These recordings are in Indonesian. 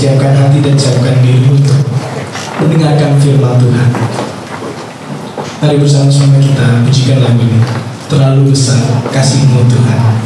siapkan hati dan siapkan diri untuk mendengarkan firman Tuhan. Mari bersama-sama kita pujikan lagu ini. Terlalu besar kasih-Mu Tuhan.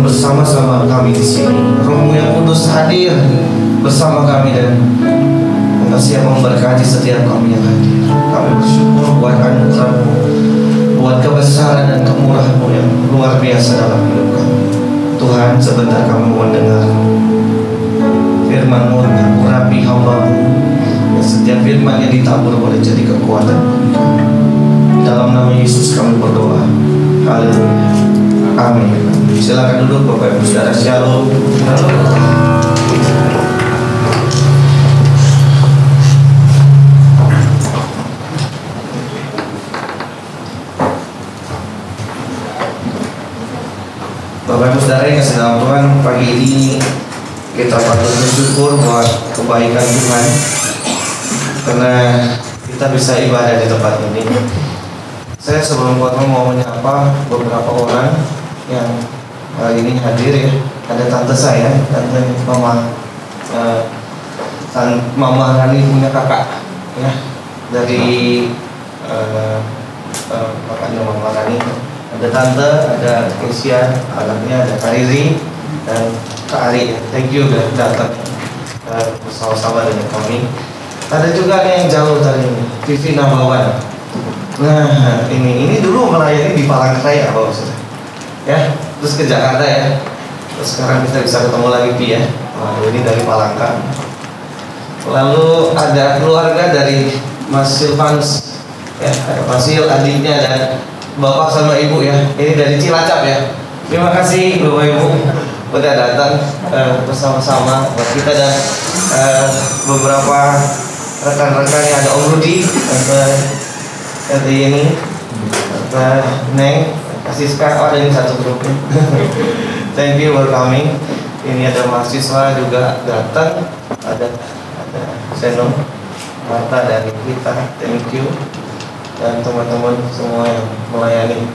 bersama-sama kami di sini. Roh-Mu yang kudus hadir bersama kami dan Engkau siap memberkati setiap kami yang hadir. Kami bersyukur buat anugerah-Mu, buat kebesaran dan kemurahan-Mu yang luar biasa dalam hidup kami. Tuhan, sebentar kami mendengar firman-Mu, urapi hamba-Mu, dan setiap firman yang ditabur boleh jadi kekuatan bagi kami. Dalam nama Yesus kami berdoa. Haleluya. Amin. Silakan duduk Bapak Ibu Saudara. Shalom. Bapak Ibu Saudara yang kasih dalam Tuhan, pagi ini kita patut bersyukur buat kebaikan Tuhan karena kita bisa ibadah di tempat ini. Saya sebelum potong mau menyapa beberapa orang yang ini hadir ya. Ada tante saya, tante Mama Mama Rani punya kakak ya, dari makanya Mama Rani. Ada tante, ada Kesia, anaknya ada Kariri dan Kak Ari. Thank you udah datang bersama-sama dengan kami. Ada juga yang jauh tadi, TV Nabawan. Nah, ini dulu melayani di Palangkaraya, Bapak Saudara. Ya, terus ke Jakarta ya. Terus sekarang kita bisa ketemu lagi Pi ya. Waduh, ini dari Palangka. Lalu ada keluarga dari Mas Silvanus. Ya, ada Mas Sil, adiknya dan Bapak sama Ibu ya. Ini dari Cilacap ya. Terima kasih Bapak Ibu udah datang bersama-sama buat kita dan beberapa rekan-rekannya. Ada Om Rudi, ada ini, ada Neng, Siska, ada ini satu grupnya. Thank you for coming. Ini ada mahasiswa juga datang, ada Seno, Marta dari kita, thank you, dan teman-teman semua yang melayani.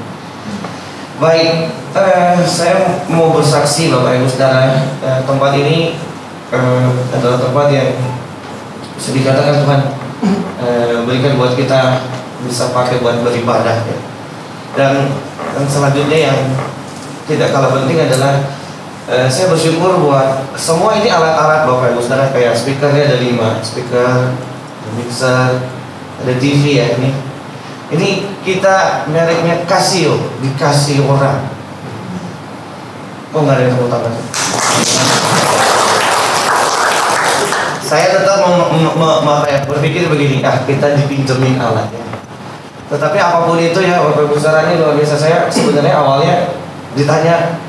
Baik, saya mau bersaksi Bapak Ibu Saudara, tempat ini adalah tempat yang bisa dikatakan Tuhan berikan buat kita bisa pakai buat beribadah ya. Dan selanjutnya yang tidak kalah penting adalah saya bersyukur buat semua ini alat-alat Bapak Ibu Saudara, kayak speakernya ada 5 speaker, mixer, ada TV ya ini. Ini kita mereknya Casio, dikasih orang. Oh nggak ada yang tepuk tangan. Saya tetap berpikir begini, kita dipinjemin alat ya. Tetapi apapun itu ya, Bapak Ibu Saudara, ini luar biasa. Saya sebenarnya awalnya ditanya,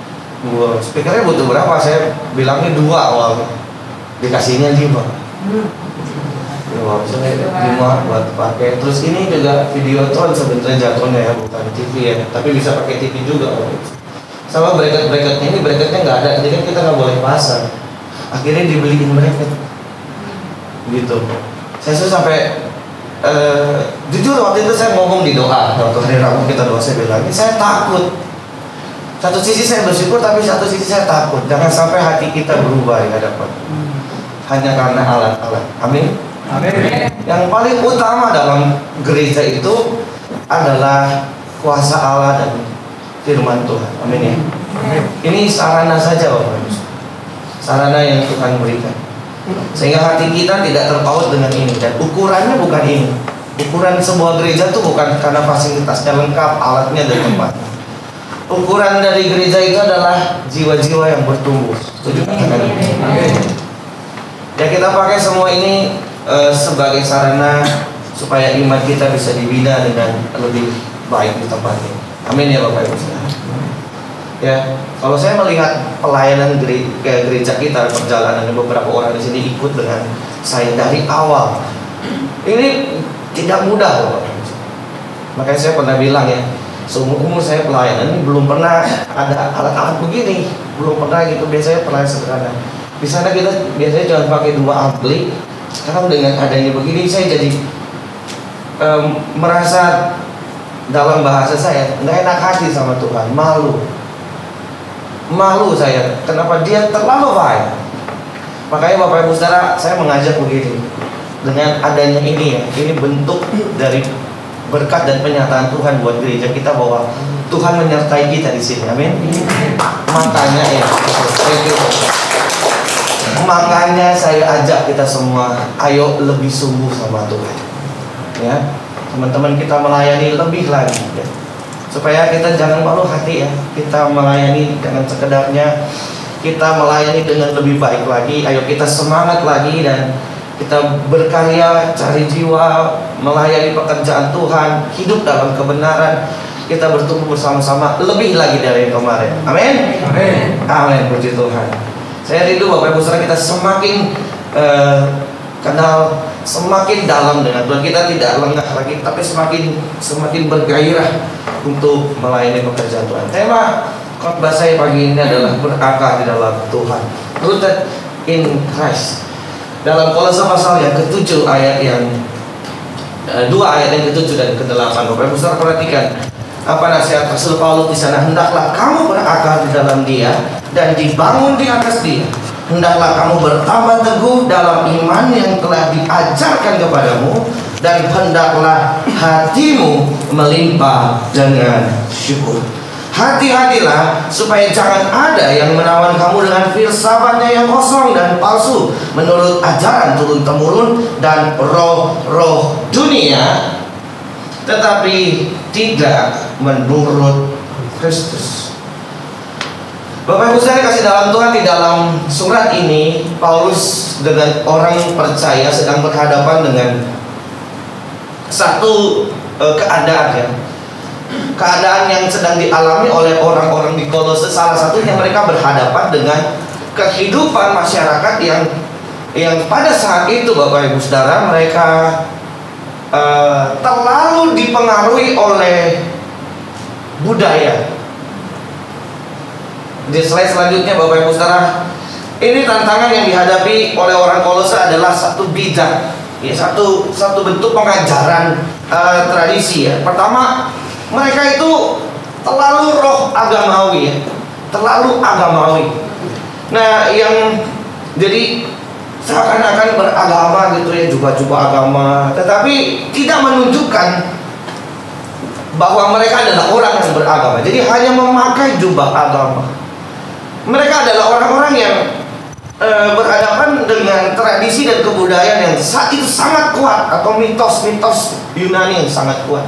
speakernya butuh berapa? Saya bilangnya 2 awalnya, dikasihnya 5. Misalnya 5 buat pakai. Terus ini juga Videotron sebenarnya jatuhnya ya, bukan TV ya, tapi bisa pakai TV juga. Sama bracket-bracketnya, ini bracketnya nggak ada, jadi kan kita nggak boleh pasang. Akhirnya dibeliin bracket, gitu. Saya tuh sampai jujur waktu itu saya ngomong di doa, waktu hari Rabu kita doa, saya bilang, saya takut. Satu sisi saya bersyukur, tapi satu sisi saya takut. Jangan sampai hati kita berubah di hadapan hanya karena alat-alat. Amin. Amin. Yang paling utama dalam gereja itu adalah kuasa Allah dan firman Tuhan. Amin ya. Ini sarana saja Bapak Ibu. Sarana yang Tuhan berikan. Sehingga hati kita tidak terpaut dengan ini. Dan ukurannya bukan ini. Ukuran sebuah gereja itu bukan karena fasilitasnya lengkap, alatnya dan tempatnya. Ukuran dari gereja itu adalah jiwa-jiwa yang bertumbuh. Setuju? Amin. Ya, kita pakai semua ini sebagai sarana supaya iman kita bisa dibina dengan lebih baik di tempat ini. Amin ya Bapak Ibu. Ya, kalau saya melihat pelayanan gereja kita, perjalanan beberapa orang di sini ikut dengan saya dari awal. Ini tidak mudah Bapak Ibu. Makanya saya pernah bilang ya, seumur umur saya pelayanan ini belum pernah ada alat-alat begini, belum pernah gitu. Biasanya pelayanan sederhana. Di sana kita biasanya cuma pakai 2 ampli. Sekarang dengan adanya begini saya jadi merasa, dalam bahasa saya, nggak enak hati sama Tuhan, malu saya. Kenapa dia terlalu baik? Makanya Bapak Ibu Saudara, saya mengajak begini, dengan adanya ini ya, ini bentuk dari berkat dan penyataan Tuhan buat gereja kita bahwa Tuhan menyertai kita di sini. Amin. Makanya ya, makanya saya ajak kita semua, ayo lebih sungguh sama Tuhan. Ya, teman-teman, kita melayani lebih lagi ya. Supaya kita jangan malu hati ya. Kita melayani dengan sekedarnya, kita melayani dengan lebih baik lagi. Ayo kita semangat lagi dan kita berkarya, cari jiwa, melayani pekerjaan Tuhan, hidup dalam kebenaran. Kita bertumbuh bersama-sama lebih lagi dari yang kemarin. Amin. Amin. Amin. Puji Tuhan. Saya rindu Bapak Ibu Saudara kita semakin kenal, semakin dalam dengan Tuhan. Kita tidak lengah lagi, tapi semakin bergairah untuk melayani pekerjaan Tuhan. Tema khotbah saya pagi ini adalah berakar di dalam Tuhan, rooted in Christ. Dalam Kolose pasal yang ke-7 ayat yang 2 ayat yang ke-7 dan ke-8, Bapak Ibu Saudara perhatikan apa nasihat Rasul Paulus di sana. Hendaklah kamu berakar di dalam Dia dan dibangun di atas Dia. Hendaklah kamu bertambah teguh dalam iman yang telah diajarkan kepadamu, dan hendaklah hatimu melimpah dengan syukur. Hati-hatilah supaya jangan ada yang menawan kamu dengan filsafatnya yang kosong dan palsu, menurut ajaran turun-temurun dan roh-roh dunia, tetapi tidak menurut Kristus. Bapak Ibu saya kasih dalam Tuhan, di dalam surat ini Paulus dengan orang percaya sedang berhadapan dengan satu keadaan ya. Keadaan yang sedang dialami oleh orang-orang di Kolose. Salah satunya mereka berhadapan dengan kehidupan masyarakat yang pada saat itu Bapak Ibu Saudara mereka terlalu dipengaruhi oleh budaya. Di slide selanjutnya Bapak Ibu Saudara, ini tantangan yang dihadapi oleh orang Kolose adalah satu bidang ya, satu bentuk pengajaran tradisi ya. Pertama, mereka itu terlalu roh agamawi ya, terlalu agamawi. Nah, yang jadi seakan-akan beragama gitu ya, jubah-jubah agama, tetapi tidak menunjukkan bahwa mereka adalah orang yang beragama. Jadi hanya memakai jubah agama. Mereka adalah orang-orang yang berhadapan dengan tradisi dan kebudayaan yang saat itu sangat kuat, atau mitos-mitos Yunani yang sangat kuat.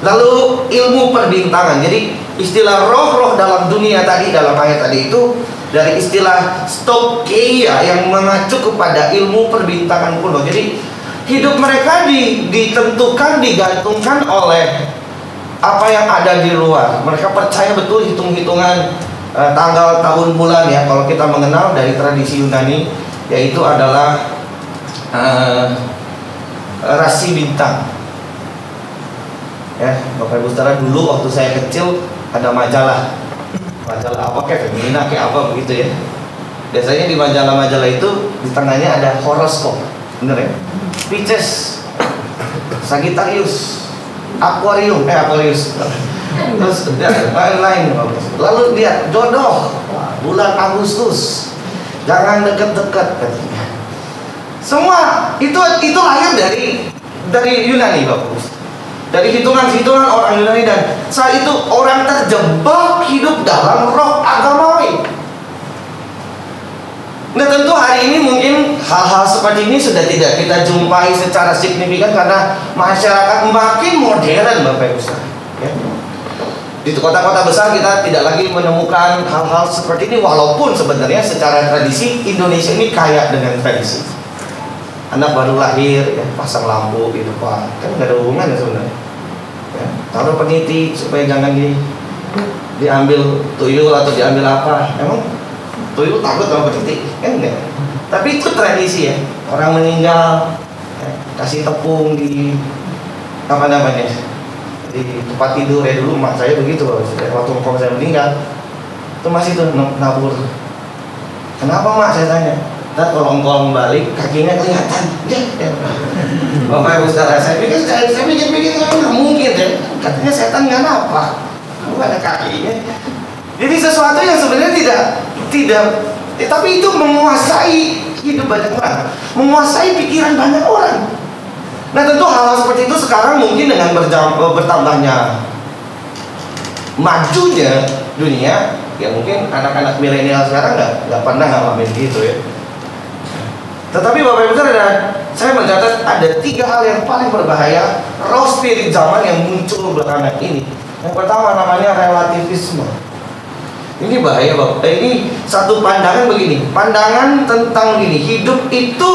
Lalu ilmu perbintangan. Jadi istilah roh-roh dalam dunia tadi, dalam ayat tadi itu dari istilah stokeia yang mengacu kepada ilmu perbintangan kuno. Jadi hidup mereka ditentukan, digantungkan oleh apa yang ada di luar. Mereka percaya betul hitung-hitungan tanggal, tahun, bulan ya. Kalau kita mengenal dari tradisi Yunani, yaitu adalah rasi bintang. Ya, Bapak Ibu Saudara, dulu waktu saya kecil ada majalah apa kayak Femina kayak apa begitu ya. Biasanya di majalah-majalah itu di tengahnya ada horoskop, bener ya? Pisces, Sagittarius, Aquarius, terus lain-lain. Lalu dia jodoh bulan Agustus, jangan deket-deket katanya. Semua itu lahir dari Yunani, Bapak. Dari hitungan-hitungan orang Yunani, dan saat itu orang terjebak hidup dalam roh agamawi. Nah, tentu hari ini mungkin hal-hal seperti ini sudah tidak kita jumpai secara signifikan karena masyarakat makin modern, Bapak Ibu. Ya. Di kota-kota besar kita tidak lagi menemukan hal-hal seperti ini, walaupun sebenarnya secara tradisi Indonesia ini kaya dengan tradisi. Anak baru lahir ya, pasang lampu di depan, kan nggak ada hubungannya sebenarnya ya. Taruh peniti supaya jangan diambil tuyul atau diambil apa. Emang tuyul takut sama peniti? Kan enggak. Tapi itu tradisi ya. Orang meninggal ya, kasih tepung di apa namanya, di tempat tidur ya. Dulu mak saya begitu waktu saya meninggal itu masih tuh nabur. Kenapa mak, saya tanya? Ntar kalau engkau balik kakinya kelihatan ya. Bapak Ibu Saudara, saya pikir nggak mungkin ya. Katanya setan nggak apa, nggak ada kakinya. Jadi sesuatu yang sebenarnya tidak tapi itu menguasai hidup banyak orang, menguasai pikiran banyak orang. Nah tentu hal-hal seperti itu sekarang mungkin dengan bertambahnya majunya dunia, ya mungkin anak-anak milenial sekarang nggak pernah ngalamin gitu ya. Tetapi Bapak Ibu Saudara, saya mencatat ada 3 hal yang paling berbahaya roh spirit zaman yang muncul belakangan ini. Yang pertama namanya relativisme. Ini bahaya Bapak. Ini satu pandangan begini, pandangan tentang gini, hidup itu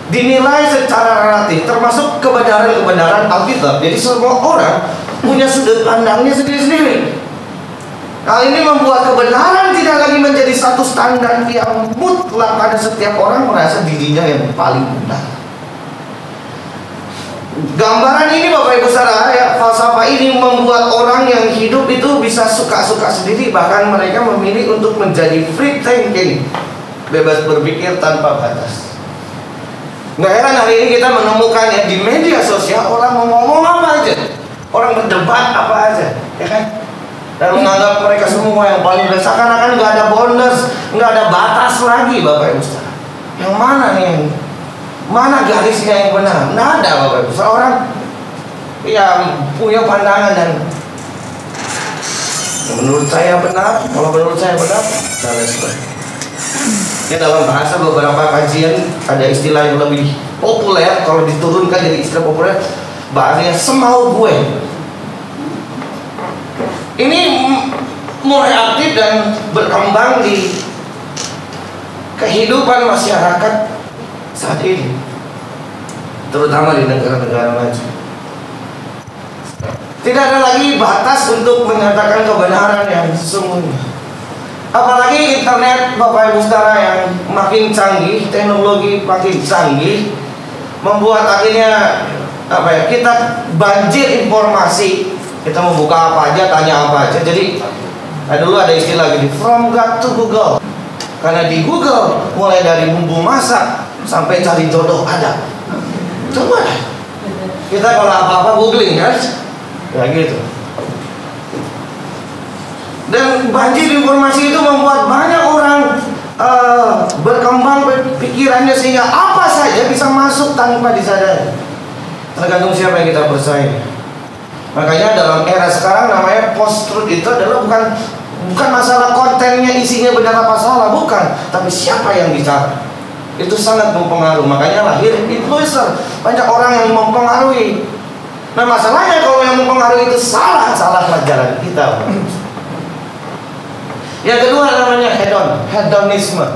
dinilai secara relatif, termasuk kebenaran-kebenaran Alkitab. Jadi semua orang punya sudut pandangnya sendiri-sendiri. Hal ini membuat kebenaran tidak lagi menjadi satu standar yang mutlak pada setiap orang merasa dirinya yang paling benar. Gambaran ini Bapak Ibu Saudara, ya, falsafah ini membuat orang yang hidup itu bisa suka-suka sendiri, bahkan mereka memilih untuk menjadi free thinking, bebas berpikir tanpa batas. Nggak heran hari ini kita menemukan ya di media sosial orang ngomong apa aja, orang berdebat apa aja, ya kan? Dan menganggap mereka semua yang paling benar, seakan-akan nggak ada bonus, nggak ada batas lagi Bapak Ibu Saudara. Yang mana nih? Mana garisnya yang benar? Nggak ada Bapak Ibu. Seorang yang punya pandangan dan menurut saya benar, kalau menurut saya benar, dan lain sebagainya. Ya, dalam bahasa beberapa kajian ada istilah yang lebih populer, kalau diturunkan jadi istilah populer, bahasanya semau gue. Ini mulai aktif dan berkembang di kehidupan masyarakat saat ini, terutama di negara-negara maju. Tidak ada lagi batas untuk menyatakan kebenaran yang sesungguhnya. Apalagi internet Bapak Ibu Saudara yang makin canggih, teknologi makin canggih, membuat akhirnya kita banjir informasi. Kita mau buka apa aja, tanya apa aja. Jadi dulu ada istilah gini, from God to Google. Karena di Google mulai dari bumbu masak sampai cari jodoh ada. Coba deh. Kita kalau apa-apa googling kan, ya gitu. Dan banjir informasi itu membuat banyak orang berkembang pikirannya sehingga apa saja bisa masuk tanpa disadari. Tergantung siapa yang kita percaya. Makanya dalam era sekarang namanya post-truth itu adalah bukan masalah kontennya isinya benar apa salah, bukan, tapi siapa yang bicara. Itu sangat mempengaruhi. Makanya lahir influencer, banyak orang yang mempengaruhi. Nah masalahnya kalau yang mempengaruhi itu salah jalan kita. Yang kedua namanya hedonisme.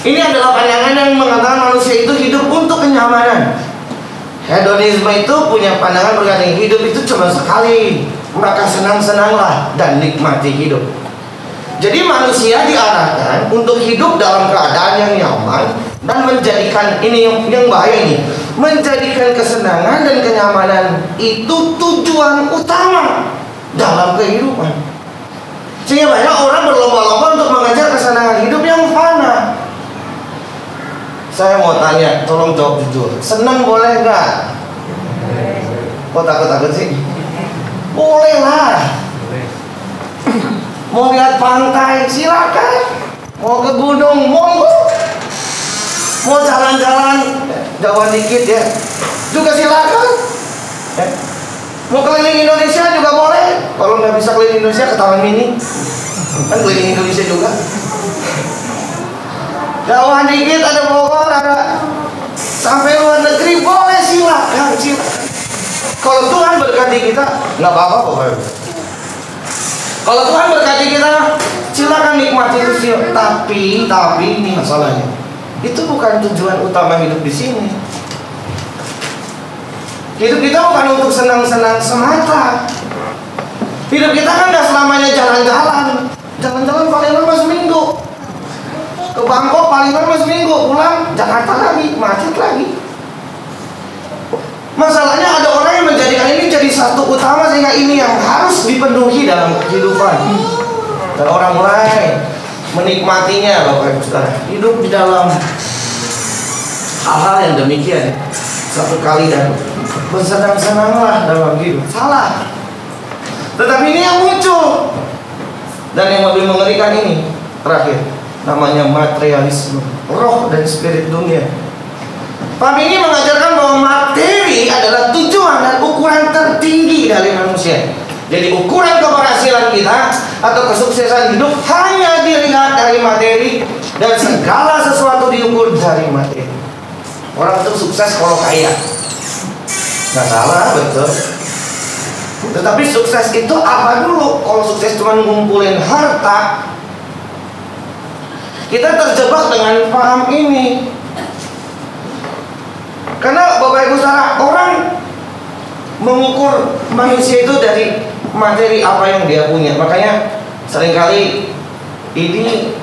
Ini adalah pandangan yang mengatakan manusia itu hidup untuk kenyamanan. Hedonisme itu punya pandangan berkata hidup itu cuma sekali, maka senang-senanglah dan nikmati hidup. Jadi manusia diarahkan untuk hidup dalam keadaan yang nyaman dan menjadikan ini yang bahaya ini, menjadikan kesenangan dan kenyamanan itu tujuan utama dalam kehidupan. Sehingga banyak orang berlomba-lomba untuk mengejar kesenangan hidup yang fana. Saya mau tanya, tolong jawab jujur. Senang boleh nggak? Kok takut-takut sih? Boleh lah. Mau lihat pantai, silakan. Mau ke gunung, monggo. Mau jalan-jalan, jauh dikit ya, juga silakan. Mau keliling Indonesia juga boleh. Kalau nggak bisa keliling Indonesia, ke Taman Mini. Kan keliling Indonesia juga. Jauhan dikit ada Bogor, ada sampai luar negeri boleh, silakan. Kalau Tuhan berkati kita, nggak apa-apa kok. Kalau Tuhan berkati kita, silakan nikmati itu. Tapi ini masalahnya, itu bukan tujuan utama hidup di sini. Hidup kita bukan untuk senang-senang semata. Hidup kita kan nggak selamanya jalan-jalan. Jalan-jalan paling lama seminggu. Ke Bangkok paling lama seminggu, pulang Jakarta lagi, macet lagi. Masalahnya ada orang yang menjadikan ini jadi satu utama sehingga ini yang harus dipenuhi dalam kehidupan. Dan orang mulai menikmatinya, Bapak Ibu Saudara. Hidup di dalam hal-hal yang demikian satu kali dan bersenang-senanglah dalam hidup. Salah. Tetapi ini yang muncul. Dan yang lebih mengerikan ini terakhir, namanya materialisme, roh dan spirit dunia. Paham ini mengajarkan bahwa materi adalah tujuan dan ukuran tertinggi dari manusia. Jadi ukuran keberhasilan kita atau kesuksesan hidup hanya dilihat dari materi, dan segala sesuatu diukur dari materi. Orang itu sukses kalau kaya, nggak salah, betul. Tetapi sukses itu apa dulu? Kalau sukses cuma ngumpulin harta, kita terjebak dengan paham ini. Karena Bapak Ibu Saudara, orang mengukur manusia itu dari materi apa yang dia punya. Makanya seringkali ini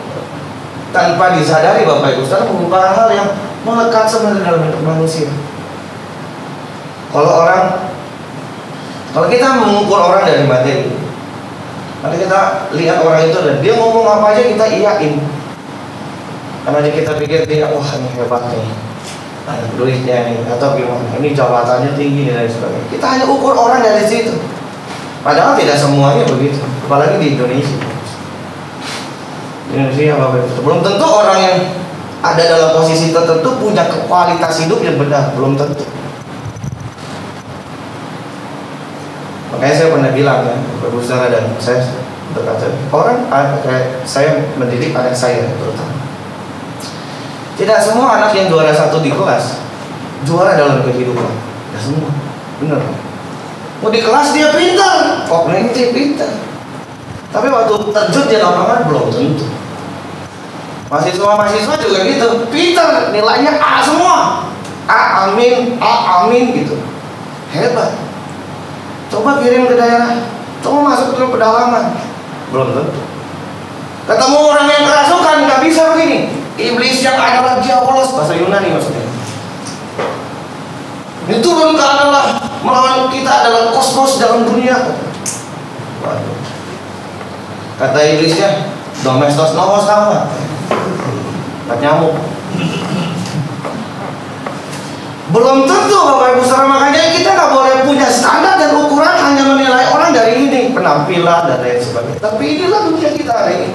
tanpa disadari Bapak Ibu Saudara mengubah hal yang melekat sebenarnya dalam hidup manusia. Kalau kita mengukur orang dari materi, nanti kita lihat orang itu dan dia ngomong apa aja kita iyain. Karena kita pikir dia, wah ini hebat nih, ada duitnya nih, atau gimana, ini jabatannya tinggi dan sebagainya. Kita hanya ukur orang dari situ. Padahal tidak semuanya begitu, apalagi di Indonesia. Di Indonesia belum tentu orang yang ada dalam posisi tertentu punya kualitas hidup yang benar, belum tentu. Makanya saya pernah bilang ya, Bapak Saudara, dan saya berkata, orang kayak saya mendidik anak saya terutama. Tidak semua anak yang juara 1 di kelas juara dalam kehidupan. Tidak semua, benar. Mau di kelas dia pintar, kognitif pintar, tapi waktu terjun di lapangan belum tentu. Mahasiswa juga gitu, pintar, nilainya A semua, A amin gitu, hebat. Coba kirim ke daerah, coba masuk ke pedalaman, belum tentu. Ketemu orang yang kerasukan, nggak bisa begini. Iblis yang adalah diabolos, bahasa Yunani maksudnya. Itu turun ke adalah melawan kita adalah kosmos dalam dunia. Waduh. Kata iblisnya, domestos novos sama. Tak nyamuk. Belum tentu Bapak Ibu Saudara, makanya kita nggak boleh punya standar dan ukuran hanya menilai orang dari ini penampilan dan lain sebagainya. Tapi inilah dunia kita hari ini.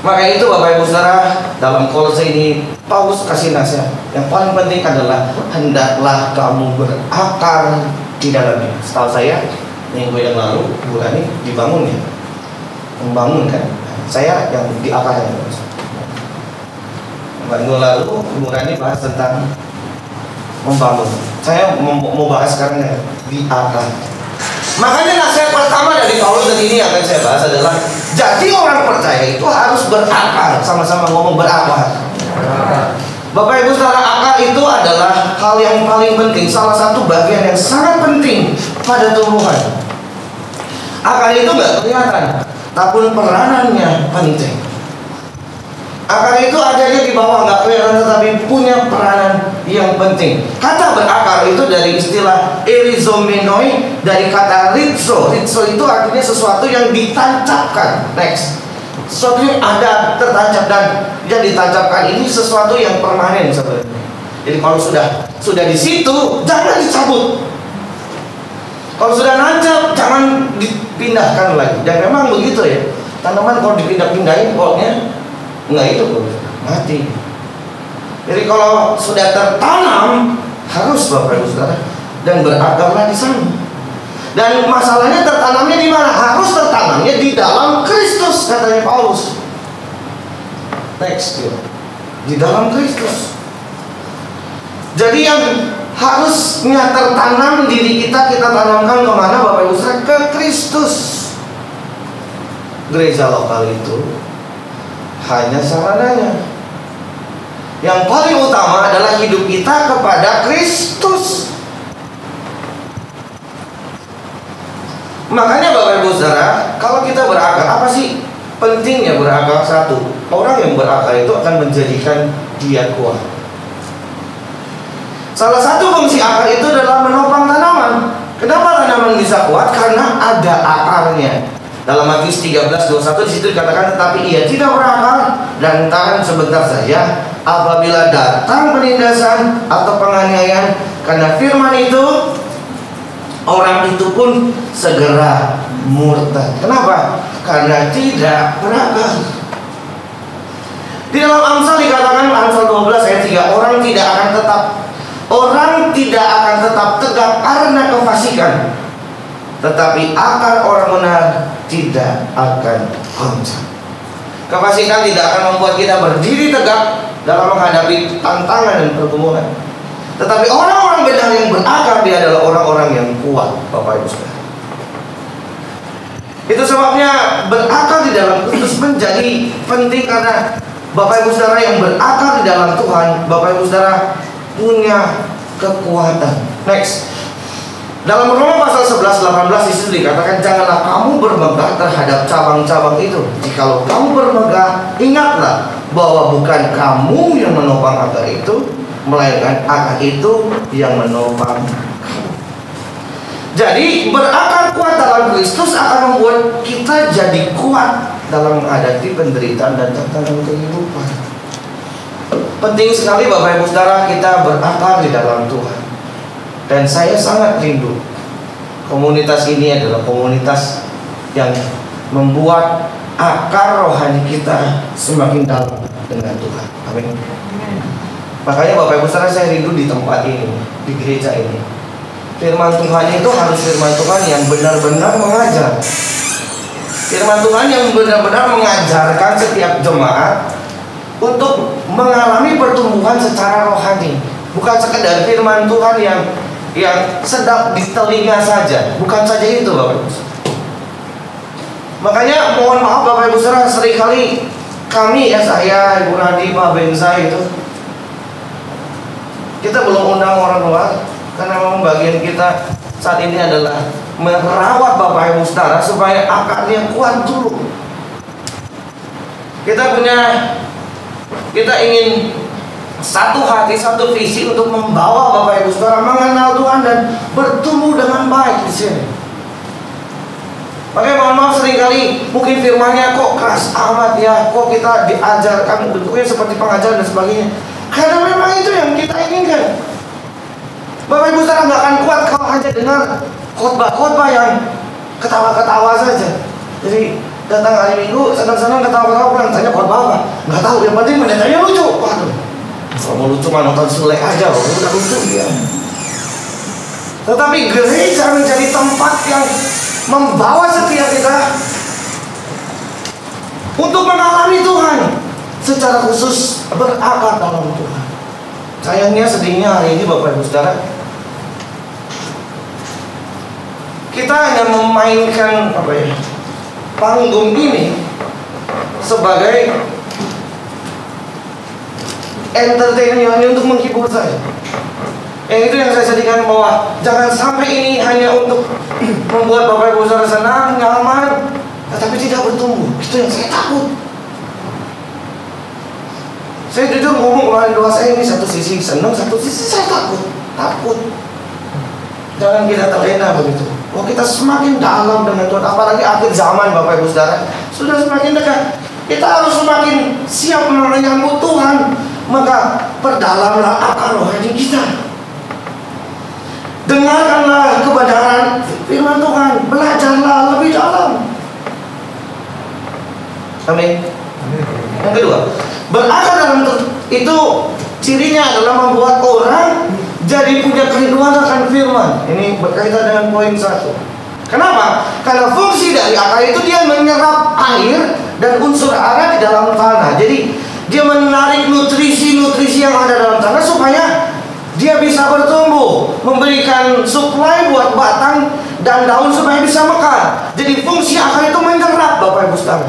Maka itu Bapak Ibu Saudara, dalam Kolose ini Paulus kasih nasihat. Yang paling penting adalah hendaklah kamu berakar di dalamnya. Setahu saya minggu yang lalu bulan ini dibangun ya, membangun kan. Saya yang di akarnya. Minggu lalu bulan ini bahas tentang membangun. Saya mau bahas sekarang ya, di akar. Makanya nasihat pertama dari Paulus dan ini yang akan saya bahas adalah jadi orang percaya itu harus berakar. Sama-sama ngomong berakar. Bapak Ibu Saudara, akar itu adalah hal yang paling penting, salah satu bagian yang sangat penting pada tumbuhan. Akar itu nggak kelihatan, tapi peranannya penting. Akar itu adanya di bawah, nggak kelihatan, tetapi punya peranan yang penting. Kata berakar itu dari istilah erizomenoi, dari kata ritso. Ritso itu artinya sesuatu yang ditancapkan. Next, sesuatu yang ada tertancap, dan yang ditancapkan ini sesuatu yang permanen sebenarnya. Jadi kalau sudah di situ, jangan dicabut. Kalau sudah nancap, jangan dipindahkan lagi. Dan memang begitu ya. Tanaman kalau dipindah-pindahin, pokoknya enggak, itu mati. Jadi kalau sudah tertanam, harus Bapak Ibu Saudara, dan berakarlah di sana. Dan masalahnya tertanamnya di mana? Harus tertanamnya di dalam Kristus, katanya Paulus. Next, di dalam Kristus. Jadi yang harusnya tertanam diri kita tanamkan kemana Bapak Ibu Saudara? Ke Kristus. Gereja lokal itu hanya sarananya. Yang paling utama adalah hidup kita kepada Kristus. Makanya Bapak Ibu Saudara, kalau kita berakar, apa sih pentingnya berakar? Satu, orang yang berakar itu akan menjadikan dia kuat. Salah satu fungsi akar itu adalah menopang tanaman. Kenapa tanaman bisa kuat? Karena ada akarnya. Dalam Matius 13:21 di situ dikatakan, tetapi ia tidak berakar dan tahan sebentar saja apabila datang penindasan atau penganiayaan, karena firman itu orang itu pun segera murtad. Kenapa? Karena tidak berakar. Di dalam Amsal dikatakan, Amsal 12 ayat 3, orang tidak akan tetap tegak karena kefasikan, tetapi akar orang benar tidak akan goncang. Kefasikan tidak akan membuat kita berdiri tegak dalam menghadapi tantangan dan pergumulan. Tetapi orang-orang benar yang berakar, dia adalah orang-orang yang kuat, Bapak Ibu Saudara. Itu sebabnya berakar di dalam Kristus menjadi penting, karena Bapak Ibu Saudara yang berakar di dalam Tuhan, Bapak Ibu Saudara punya kekuatan. Next. Dalam Roma pasal 11-18 itu dikatakan, janganlah kamu bermegah terhadap cabang-cabang itu. Jikalau kamu bermegah, ingatlah bahwa bukan kamu yang menopang akar itu, melainkan akar itu yang menopang kamu. Jadi berakar kuat dalam Kristus akan membuat kita jadi kuat dalam menghadapi penderitaan dan tantangan kehidupan. Penting sekali Bapak Ibu Saudara kita berakar di dalam Tuhan. Dan saya sangat rindu komunitas ini adalah komunitas yang membuat akar rohani kita semakin dalam dengan Tuhan. Amin. Makanya Bapak Ibu Saudara, saya rindu di tempat ini, di gereja ini. Firman Tuhan itu harus firman Tuhan yang benar-benar mengajar. Firman Tuhan yang benar-benar mengajarkan setiap jemaat untuk mengalami pertumbuhan secara rohani. Bukan sekedar firman Tuhan yang sedap di telinga saja. Bukan saja itu, Bapak Ibu. Makanya mohon maaf Bapak Ibu Saudara, seringkali kami saya, Ibu Nadi, Pak Benza itu, kita belum undang orang luar, karena memang bagian kita saat ini adalah merawat Bapak Ibu Saudara supaya akarnya kuat dulu. Kita ingin satu hati, satu visi untuk membawa Bapak Ibu Saudara mengenal Tuhan dan bertumbuh dengan baik di sini. Makanya mohon maaf seringkali mungkin firmannya kok keras amat ya, kok kita diajarkan bentuknya seperti pengajaran dan sebagainya. Karena memang itu yang kita inginkan. Bapak Ibu Saudara nggak akan kuat kalau hanya dengar khotbah-khotbah yang ketawa-ketawa saja. Jadi datang hari Minggu, senang-senang ketawa-ketawa, pulang tanya khotbah apa? Nggak tahu, yang penting pendetanya lucu. Waduh, kalau mau lucu mah nonton Sule aja, udah lucu dia. Tetapi gereja menjadi tempat yang membawa setiap kita untuk mengalami Tuhan secara khusus, berakar dalam Tuhan. Sayangnya, sedihnya hari ini Bapak Ibu Saudara, kita hanya memainkan panggung ini sebagai entertainment untuk menghibur saya. Yang itu yang saya sedihkan, bahwa jangan sampai ini hanya untuk membuat Bapak Ibu Saudara senang, nyaman, tetapi tidak bertumbuh. Itu yang saya takut. Saya jujur ngomong kemarin, doa saya ini satu sisi senang, satu sisi saya takut. Jangan kita terlena begitu. Oh, kita semakin dalam dengan Tuhan, apalagi akhir zaman Bapak Ibu Saudara sudah semakin dekat. Kita harus semakin siap menyambut Tuhan. Maka perdalamlah akar rohani kita. Dengarkanlah kebenaran firman Tuhan, belajarlah lebih dalam. Amin. Yang kedua, berakar dalam itu cirinya adalah membuat orang jadi punya kerinduan akan firman. Ini berkaitan dengan poin 1. Kenapa? Karena fungsi dari akar itu dia menyerap air dan unsur hara di dalam tanah. Jadi dia menarik nutrisi-nutrisi yang ada dalam tanah supaya dia bisa bertumbuh, memberikan suplai buat batang dan daun supaya bisa mekar. Jadi fungsi akar itu menyerap, Bapak Ibu Saudara.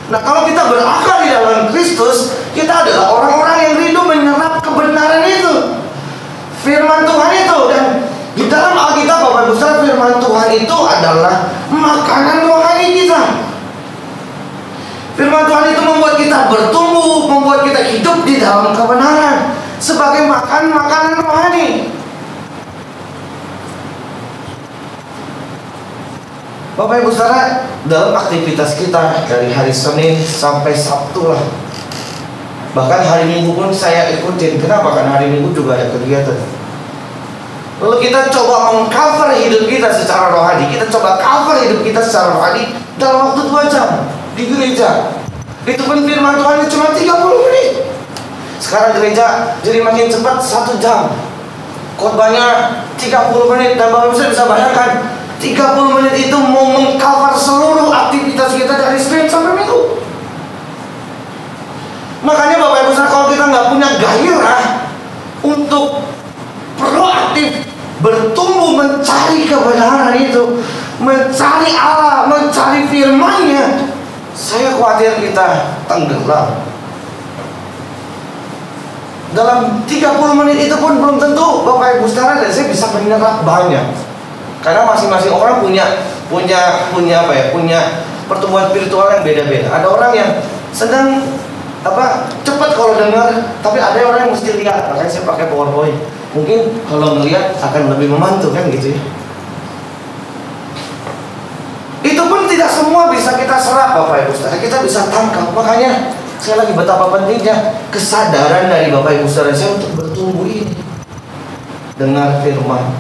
Nah, kalau kita berakar di dalam Kristus, kita adalah orang-orang yang rindu menyerap kebenaran itu, firman Tuhan itu. Dan di dalam Alkitab Bapak Ibu Saudara, firman Tuhan itu adalah makanan rohani kita. Firman Tuhan itu membuat kita bertumbuh, membuat kita hidup di dalam kebenaran sebagai makanan rohani. Bapak Ibu Saudara, dalam aktivitas kita dari hari Senin sampai Sabtu lah, bahkan hari Minggu pun saya ikutin. Kenapa? Karena hari Minggu juga ada kegiatan. Lalu kita coba mengcover hidup kita secara rohani. Kita coba cover hidup kita secara rohani dalam waktu 2 jam di gereja. Itu pun firman Tuhan cuma 30 menit. Sekarang gereja jadi makin cepat 1 jam. Khotbahnya 30 menit. Dan Bapak Ibu bisa bayangkan 30 menit itu mau mengcover seluruh aktivitas kita dari Senin sampai Minggu. Makanya Bapak Ibu kalau kita nggak punya gairah untuk proaktif bertumbuh mencari kebenaran itu, mencari Allah, mencari firman-Nya, saya khawatir kita tenggelam. Dalam 30 menit itu pun belum tentu Bapak Ibu saudara dan saya bisa menyerap banyak. Karena masing-masing orang punya pertumbuhan spiritual yang beda-beda. Ada orang yang sedang cepat kalau dengar, tapi ada orang yang mesti lihat. Makanya saya pakai PowerPoint. Mungkin kalau melihat akan lebih membantu kan gitu ya. Itu pun tidak semua bisa kita serap Bapak Ibu saudara. Kita bisa tangkap. Makanya saya lagi betapa pentingnya kesadaran dari Bapak Ibu saudara saya untuk bertumbuh ini. Dengar firman,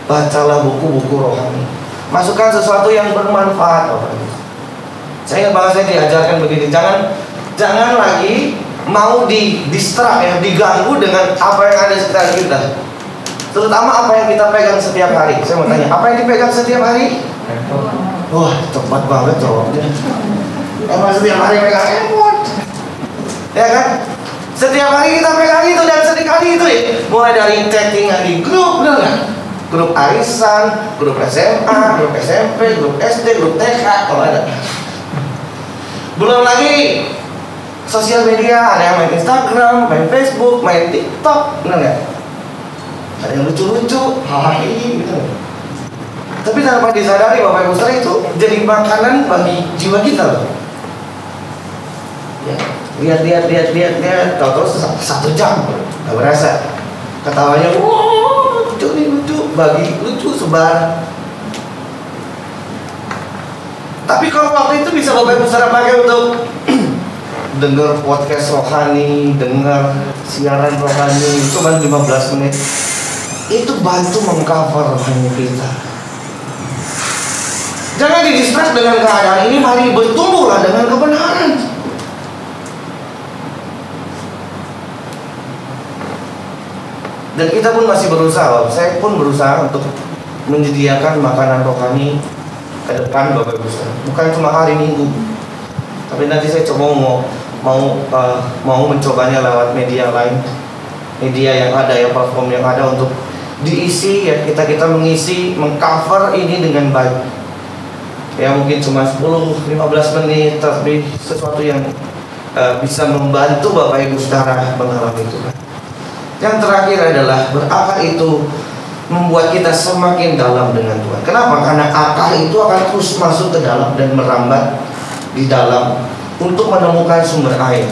bacalah buku-buku rohani, masukkan sesuatu yang bermanfaat Bapak Ibu. Saya ingat banget saya diajarkan begini, jangan lagi mau diganggu dengan apa yang ada di sekitar kita. Terutama apa yang kita pegang setiap hari. Saya mau tanya, apa yang dipegang setiap hari? Wah, tepat banget jawabnya. Emang setiap hari pegang handphone, ya kan? Setiap hari kita pegang itu dan seringkali itu ya. Mulai dari chattingan di grup, benar nggak? Grup arisan, grup SMA, grup SMP, grup SD, grup TK, kalau ada. Belum lagi sosial media, ada yang main Instagram, main Facebook, main TikTok, benar nggak? Ada yang lucu-lucu, hahaha gitu. Tapi tanpa disadari Bapak Ibu saudara itu jadi makanan bagi jiwa kita loh. Ya, lihat, tahu-tahu 1 jam, nggak berasa. Ketawanya, wow, lucu, bagi lucu sebar. Tapi kalau waktu itu bisa Bapak Ibu saudara pakai untuk dengar podcast rohani, dengar siaran rohani, cuma 15 menit. Itu bantu mengcover rohani kita. Jangan didistract dengan keadaan ini, mari bertumbuhlah dengan kebenaran. Dan kita pun masih berusaha, saya pun berusaha untuk menyediakan makanan rohani ke depan Bapak Ibu saudara. Bukan cuma hari Minggu, tapi nanti saya coba mau mencobanya lewat media lain, media yang ada ya, platform yang ada untuk diisi ya, kita mengisi, mengcover ini dengan baik. Ya mungkin cuma 10-15 menit, tapi sesuatu yang bisa membantu Bapak Ibu saudara mengalami Tuhan. Yang terakhir adalah berakar itu membuat kita semakin dalam dengan Tuhan. Kenapa? Karena akar itu akan terus masuk ke dalam dan merambat di dalam untuk menemukan sumber air.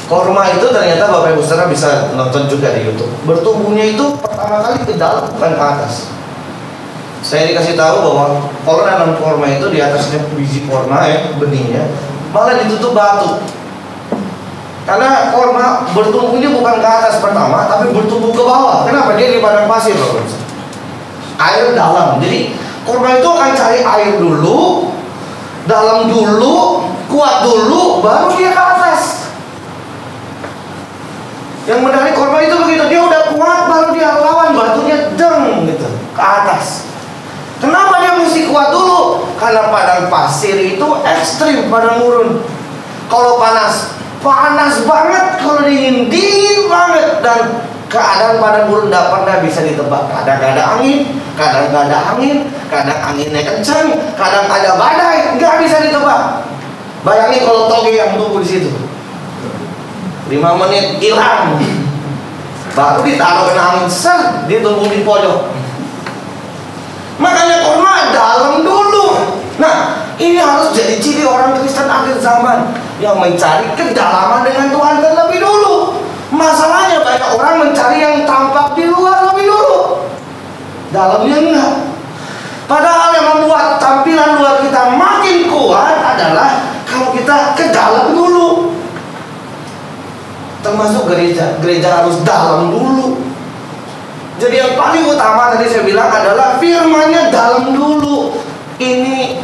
Korma itu ternyata Bapak Ibu saudara bisa nonton juga di YouTube. Bertumbuhnya itu pertama kali ke dalam, bukan ke atas. Saya dikasih tahu bahwa kalau nanam korma itu di atasnya biji korma ya, benihnya malah ditutup batu. Karena korma bertumbuhnya bukan ke atas pertama, tapi bertumbuh ke bawah. Kenapa? Dia di padang pasir loh. Air dalam. Jadi korma itu akan cari air dulu, dalam dulu, kuat dulu, baru dia ke atas. Yang menarik korma itu begitu, dia udah kuat, baru dia lawan batunya deng gitu ke atas. Kenapa dia mesti kuat dulu? Karena padang pasir itu ekstrim, padang gurun. Kalau panas banget, kalau dingin banget, dan keadaan padang gurun tidak pernah bisa ditebak. Kadang ada angin, kadang nggak ada angin, kadang anginnya kencang, kadang ada badai, nggak bisa ditebak. Bayangin kalau toge yang tumbuh di situ, 5 menit hilang, baru ditaruh kena angin, dia tumbuh di pojok. Makanya korma dalam dulu. Nah, ini harus jadi ciri orang Kristen akhir zaman yang mencari kedalaman dengan Tuhan terlebih dulu. Masalahnya banyak orang mencari yang tampak di luar lebih dulu, dalamnya enggak. Padahal yang membuat tampilan luar kita makin kuat adalah kalau kita ke dalam dulu. Termasuk gereja harus dalam dulu. Jadi yang paling utama tadi saya bilang adalah firman-Nya dalam dulu. Ini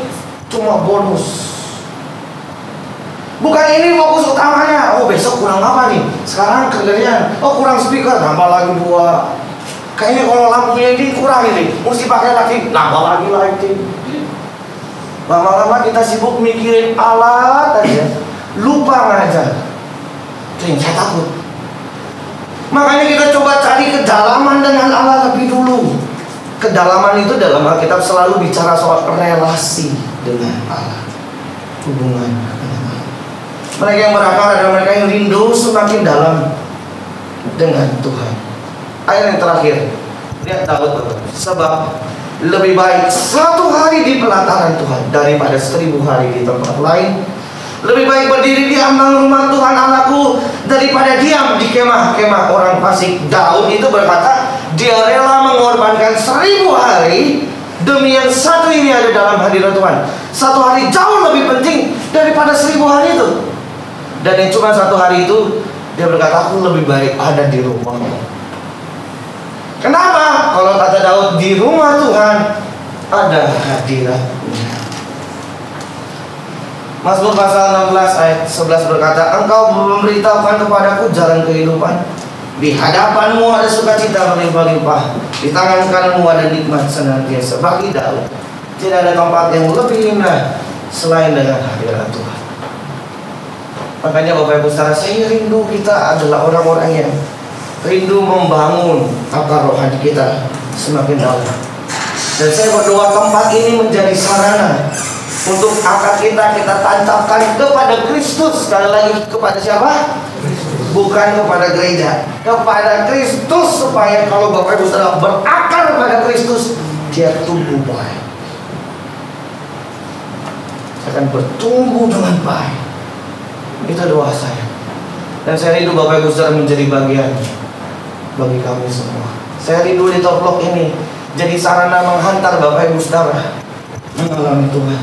cuma bonus. Bukan ini fokus utamanya. Oh besok kurang apa nih? Sekarang kerjanya, oh kurang speaker, tambah lagi 2. Kayaknya kalau lampunya ini kurang ini, mesti pakai lagi, nambah lagi lighting. Lama-lama kita sibuk mikirin alat aja, lupa ngajar. Itu yang saya takut. Makanya kita coba cari kedalaman dengan Allah lebih dulu. Kedalaman itu dalam Alkitab selalu bicara soal relasi dengan Allah, hubungan dengan Allah. Mereka yang berakal adalah mereka yang rindu semakin dalam dengan Tuhan. Ayat yang terakhir, lihat Daud, sebab lebih baik 1 hari di pelataran Tuhan daripada 1000 hari di tempat lain. Lebih baik berdiri di ambang rumah Tuhan Allahku daripada diam di kemah-kemah orang fasik. Daud itu berkata, dia rela mengorbankan 1000 hari demi yang satu ini ada dalam hadirat Tuhan. 1 hari jauh lebih penting daripada 1000 hari itu. Dan yang cuma 1 hari itu, dia berkata, aku lebih baik ada di rumahmu. Kenapa? Kalau kata Daud, di rumah Tuhan ada hadiratnya. Mazmur pasal 16 ayat 11 berkata, engkau memberitahukan kepadaku jalan kehidupan. Di hadapanmu ada sukacita berlimpah-limpah, di tangan kananmu ada nikmat senantiasa. Bagi Daud, tidak ada tempat yang lebih indah selain dengan hadirat Tuhan. Makanya Bapak Ibu saudara, saya rindu kita adalah orang-orang yang rindu membangun akar rohani kita semakin dalam. Dan saya berdoa tempat ini menjadi sarana untuk akar kita tancapkan kepada Kristus. Sekali lagi, kepada siapa? Bukan kepada gereja, kepada Kristus, supaya kalau Bapak Ibu saudara berakar pada Kristus, dia tumbuh baik, akan bertumbuh dengan baik. Itu doa saya. Dan saya rindu Bapak Ibu saudara menjadi bagian bagi kami semua. Saya rindu di Toplok ini jadi sarana menghantar Bapak Ibu saudara mengalami Tuhan.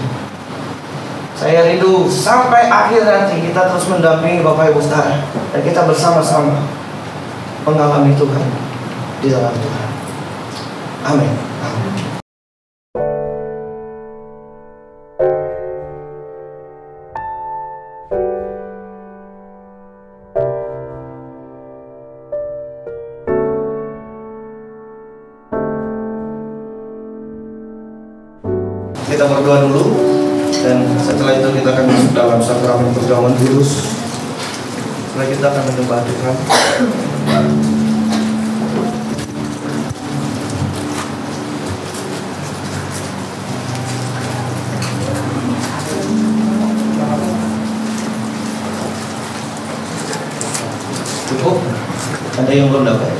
Saya rindu sampai akhir nanti kita terus mendampingi Bapak Ibu saudara, dan kita bersama-sama mengalami Tuhan di dalam Tuhan. Amin. Amin. Kita berdoa dulu, dan setelah itu kita akan masuk dalam sakramen perjamuan kudus. Setelah kita akan menyembah Tuhan. Cukup? Ada yang belum dapat?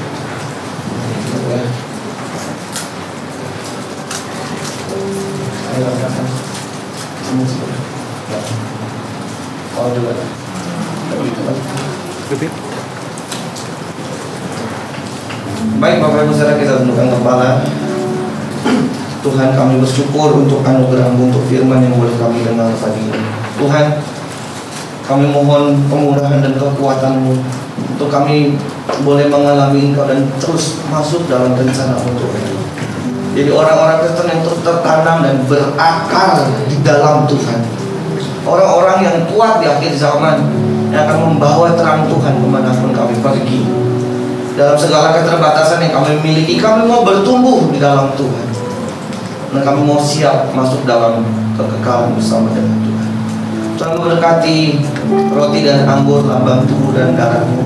Oh juga. Baik Bapak Ibu saudara, kita tundukkan kepala. Tuhan, kami bersyukur untuk anugerah-Mu, untuk firman yang boleh kami dengar pagi ini. Tuhan, kami mohon kemurahan dan kekuatan-Mu untuk kami boleh mengalami Engkau dan terus masuk dalam rencana untuk hidup. Jadi orang-orang Kristen yang terus tertanam dan berakar di dalam Tuhan, orang-orang yang kuat di akhir zaman, yang akan membawa terang Tuhan kemanapun kami pergi. Dalam segala keterbatasan yang kami miliki, kami mau bertumbuh di dalam Tuhan, dan kami mau siap masuk dalam kekekalan bersama dengan Tuhan. Tuhan memberkati roti dan anggur, lambang tubuh dan darah-Mu,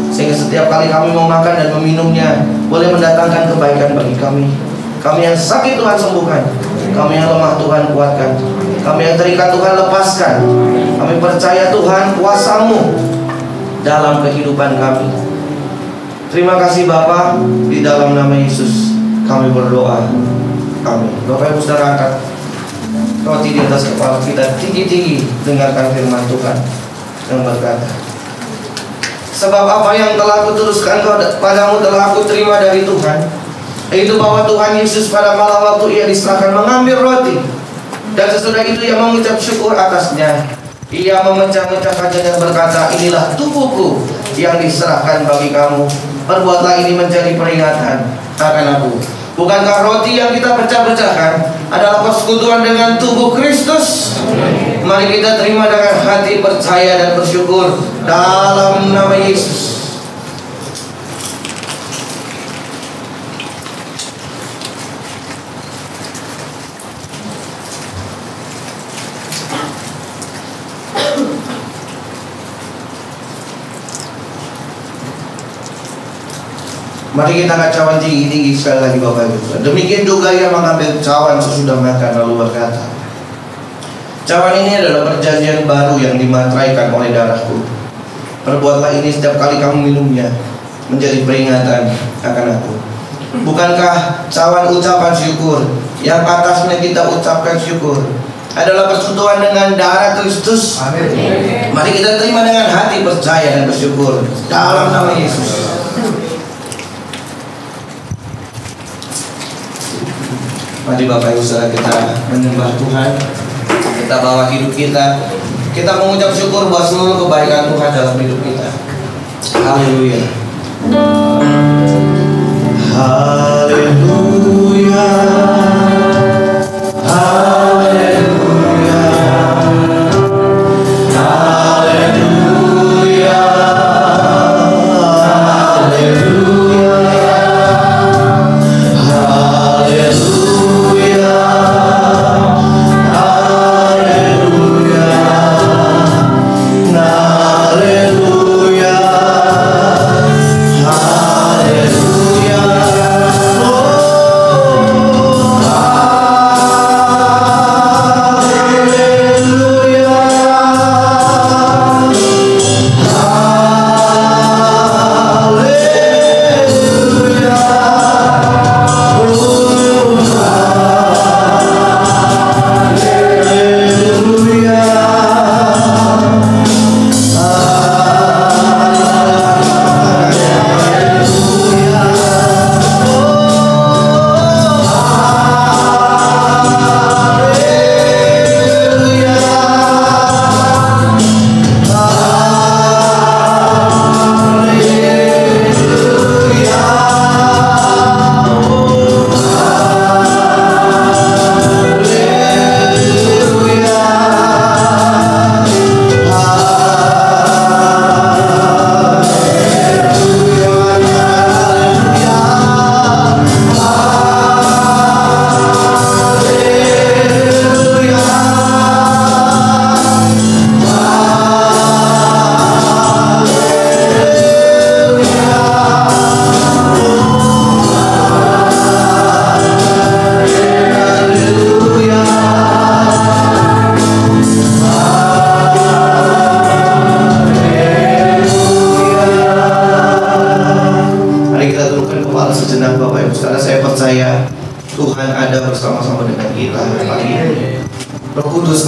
sehingga setiap kali kami mau makan dan meminumnya boleh mendatangkan kebaikan bagi kami. Kami yang sakit Tuhan sembuhkan, kami yang lemah Tuhan kuatkan, kami yang terikat Tuhan lepaskan. Kami percaya Tuhan kuasa-Mu dalam kehidupan kami. Terima kasih Bapa, di dalam nama Yesus kami berdoa. Amin. Bapak Ibu saudara, angkat roti di atas kepala kita tinggi-tinggi, dengarkan firman Tuhan yang berkata, sebab apa yang telah kuteruskan kepadamu telah aku terima dari Tuhan, yaitu bahwa Tuhan Yesus pada malam waktu Ia diserahkan mengambil roti, dan sesudah itu Ia mengucap syukur atasnya. Ia memecah-mecahkannya dan berkata, inilah tubuhku yang diserahkan bagi kamu. Perbuatlah ini menjadi peringatan akan aku. Bukankah roti yang kita pecah-pecahkan adalah persekutuan dengan tubuh Kristus? Mari kita terima dengan hati percaya dan bersyukur dalam nama Yesus. Mari kita angkat cawan tinggi-tinggi sekali lagi Bapak Ibu. Demikian juga ia mengambil cawan sesudah makan lalu berkata, cawan ini adalah perjanjian baru yang dimateraikan oleh darahku. Perbuatlah ini setiap kali kamu minumnya, menjadi peringatan akan aku. Bukankah cawan ucapan syukur yang atasnya kita ucapkan syukur adalah persekutuan dengan darah Kristus? Amin. Mari kita terima dengan hati percaya dan bersyukur dalam nama Yesus. Mari Bapak Ibu Saudara kita menyembah Tuhan. Kita bawa hidup kita. Kita mengucap syukur buat seluruh kebaikan Tuhan dalam hidup kita. Haleluya. Haleluya. Haleluya. Haleluya.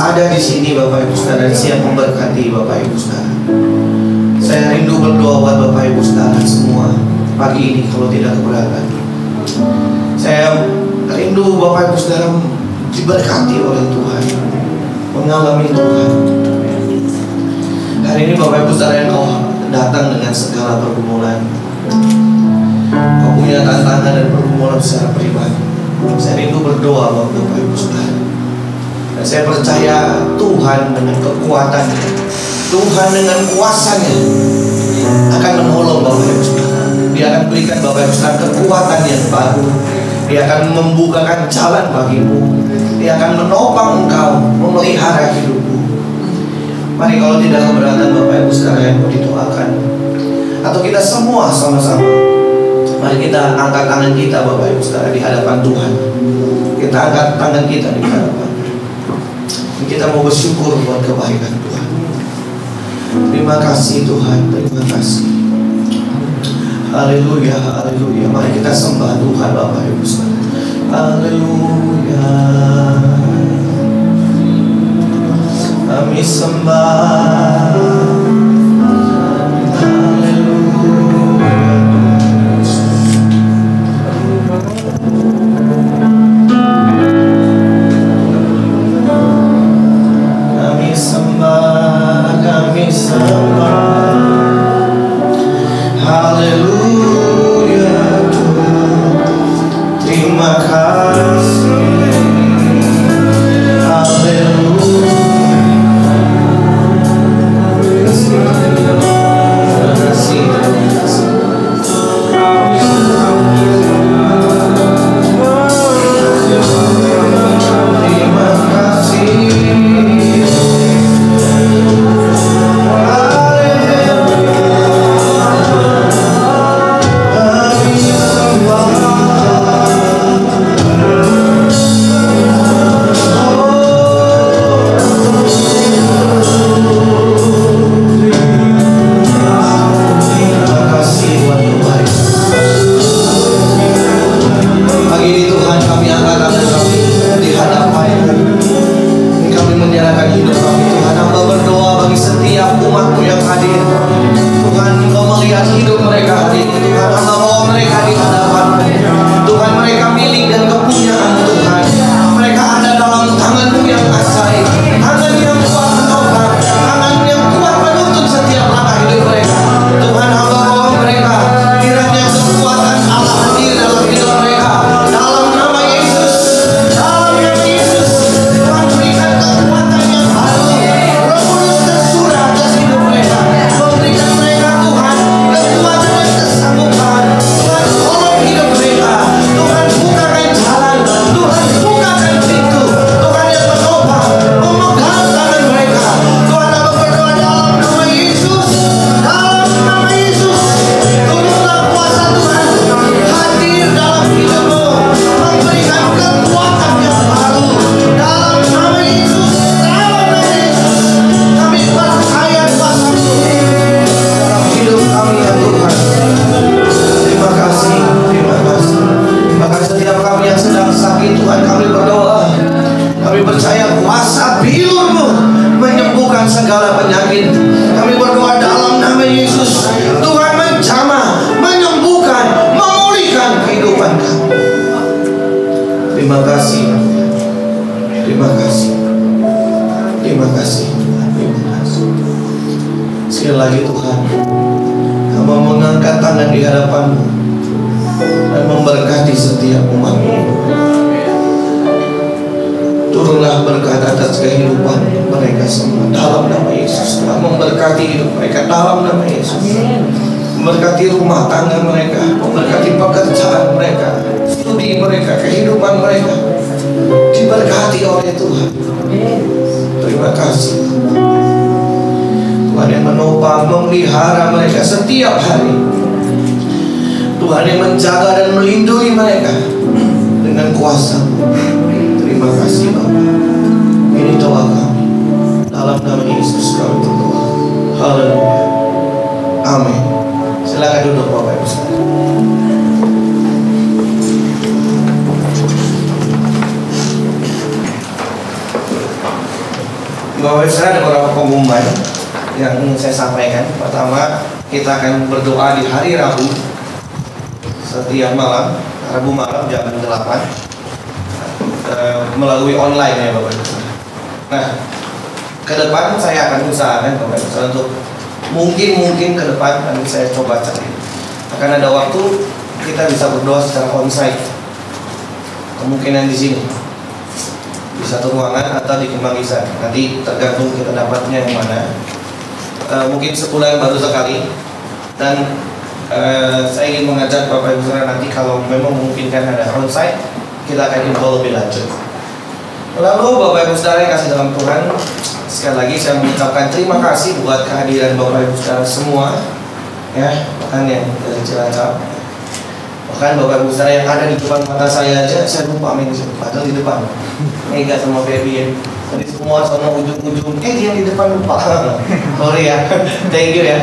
Ada di sini Bapak Ibu Saudara dan siap memberkati Bapak Ibu Saudara. Saya rindu berdoa buat Bapak Ibu Saudara semua pagi ini kalau tidak keberatan. Saya rindu Bapak Ibu Saudara diberkati oleh Tuhan, mengalami Tuhan. Hari ini Bapak Ibu Saudara yang kau datang dengan segala pergumulan, kau punya tantangan dan pergumulan secara pribadi. Saya rindu berdoa buat Bapak Ibu Saudara. Dan saya percaya Tuhan dengan kekuatannya, Tuhan dengan kuasanya akan menolong Bapak Ibu Saudara. Dia akan berikan Bapak Ibu Saudara kekuatan yang baru. Dia akan membukakan jalan bagimu. Dia akan menopang engkau, memelihara hidupmu. Mari kalau tidak keberatan Bapak Ibu Saudara yang mau didoakan, atau kita semua sama-sama, mari kita angkat tangan kita Bapak Ibu Saudara di hadapan Tuhan. Kita angkat tangan kita di hadapan. Kita mau bersyukur buat kebaikan Tuhan. Terima kasih Tuhan, terima kasih. Haleluya, haleluya. Mari kita sembah Tuhan Bapak Ibu Saudara. Haleluya. Kami sembah. Terima kasih. Haleluya. percaya kuasa bilur-Mu menyembuhkan segala penyakit. Kami berdoa dalam nama Yesus, Tuhan menjamah, menyembuhkan, memulihkan kehidupan kami. Terima kasih, terima kasih, terima kasih, terima kasih. Sekali lagi Tuhan, hamba mengangkat tangan di hadapan-Mu dan memberkati setiap umat-Mu. Turunlah berkat atas kehidupan mereka semua dalam nama Yesus. Tuhan memberkati hidup mereka dalam nama Yesus. Memberkati rumah tangga mereka, memberkati pekerjaan mereka, studi mereka, kehidupan mereka diberkati oleh Tuhan. Terima kasih Tuhan yang menopang, memelihara mereka setiap hari. Tuhan yang menjaga dan melindungi mereka dengan kuasa. Terima kasih Bapa. Ini doa kami dalam nama Yesus kami berdoa. Haleluya. Amin. Silakan duduk Bapak Ibu sekalian. Bapak Ibu sekalian, ada beberapa pengumuman yang ingin saya sampaikan. Pertama, kita akan berdoa di hari Rabu setiap malam, Rabu malam jam 8 melalui online ya Bapak Ibu. Nah, ke depan saya akan usahakan Bapak Ibu untuk mungkin ke depan nanti saya coba cari. Akan ada waktu kita bisa berdoa secara onsite. Kemungkinan di sini, di satu ruangan atau di Kembang Isa. Nanti tergantung kita dapatnya yang mana. Mungkin sebulan baru sekali. Dan saya ingin mengajak Bapak Ibu saudara nanti kalau memang memungkinkan ada onsite, kita akan info lebih lanjut. Lalu Bapak Ibu saudara yang kasih dalam Tuhan, sekali lagi saya mengucapkan terima kasih buat kehadiran Bapak Ibu saudara semua, ya, bahkan yang dari Cilacap, bahkan Bapak Ibu saudara yang ada di depan mata saya aja, saya lupa padahal di depan Mega sama Feby ya. Tadi semua sama ujung-ujung, dia di depan lupa. Sorry ya, thank you ya.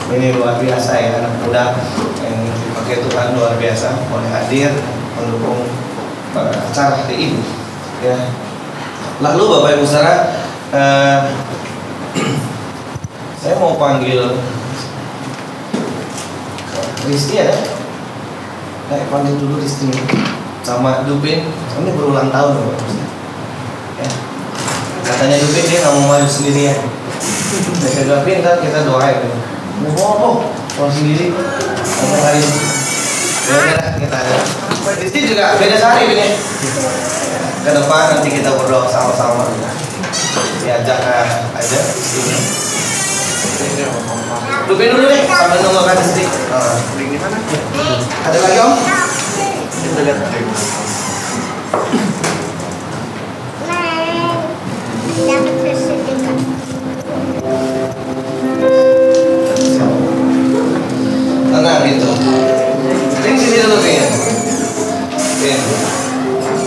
Ini luar biasa ya, anak muda yang dipakai Tuhan luar biasa, boleh hadir mendukung acara hari ini, ya. Lalu Bapak Ibu saudara, saya mau panggil Risti ya, panggil dulu Risti sama Dupin. Ini berulang tahun Bapak Ibu, ya. Katanya Dupin dia nggak mau maju sendirian. Saya Dupin kan kita doain. Mau sendiri sama hari ini. Ya kita ada. Risti juga beda sehari ini. Ke depan nanti kita berdoa sama-sama. Diajak aja di sini. Dupin dulu deh sambil nunggu kan Risti. Gimana? Ada lagi Om? Kita lihat. Tenang gitu. Ini sini dulu kayaknya.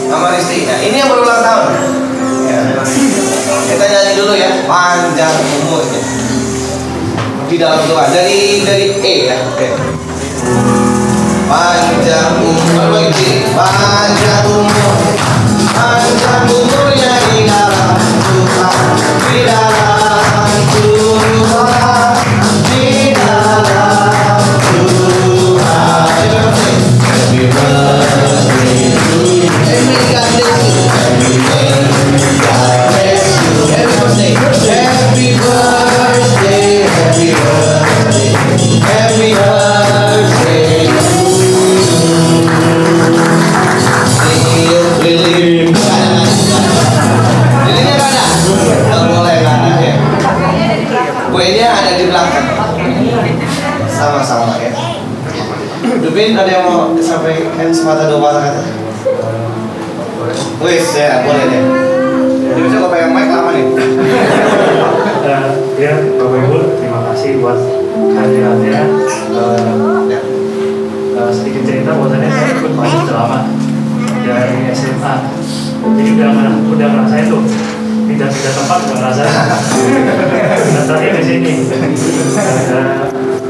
Nama Risti. Nah, ini yang berulang tahun. Ya. Kita nyanyi dulu ya. Panjang umurnya. Di dalam doa dari E ya. Oke. Panjang umur lagi. Panjang umurnya di dalam Tuhan. Di dalam Tuhan. Di dalam Tuhan. Happy birthday to you. God bless you. Happy birthday. Happy birthday. Happy birthday to you. Lilin. Lilinnya ada? Nggak boleh ada ya. Kuenya ada di belakang. Sama-sama ya. Dupin ada yang mau disampaikan sepatah dua patah kata? Wis ya, boleh deh. Ini bisa kau pegang mic lama nih. Ya, Bapak Ibu, terima kasih buat kehadirannya. Sedikit cerita bahwasannya saya ikut Maju selama dari SMA. Jadi udah ngerasain tuh pindah-pindah tempat udah ngerasain. Dan terakhir di sini.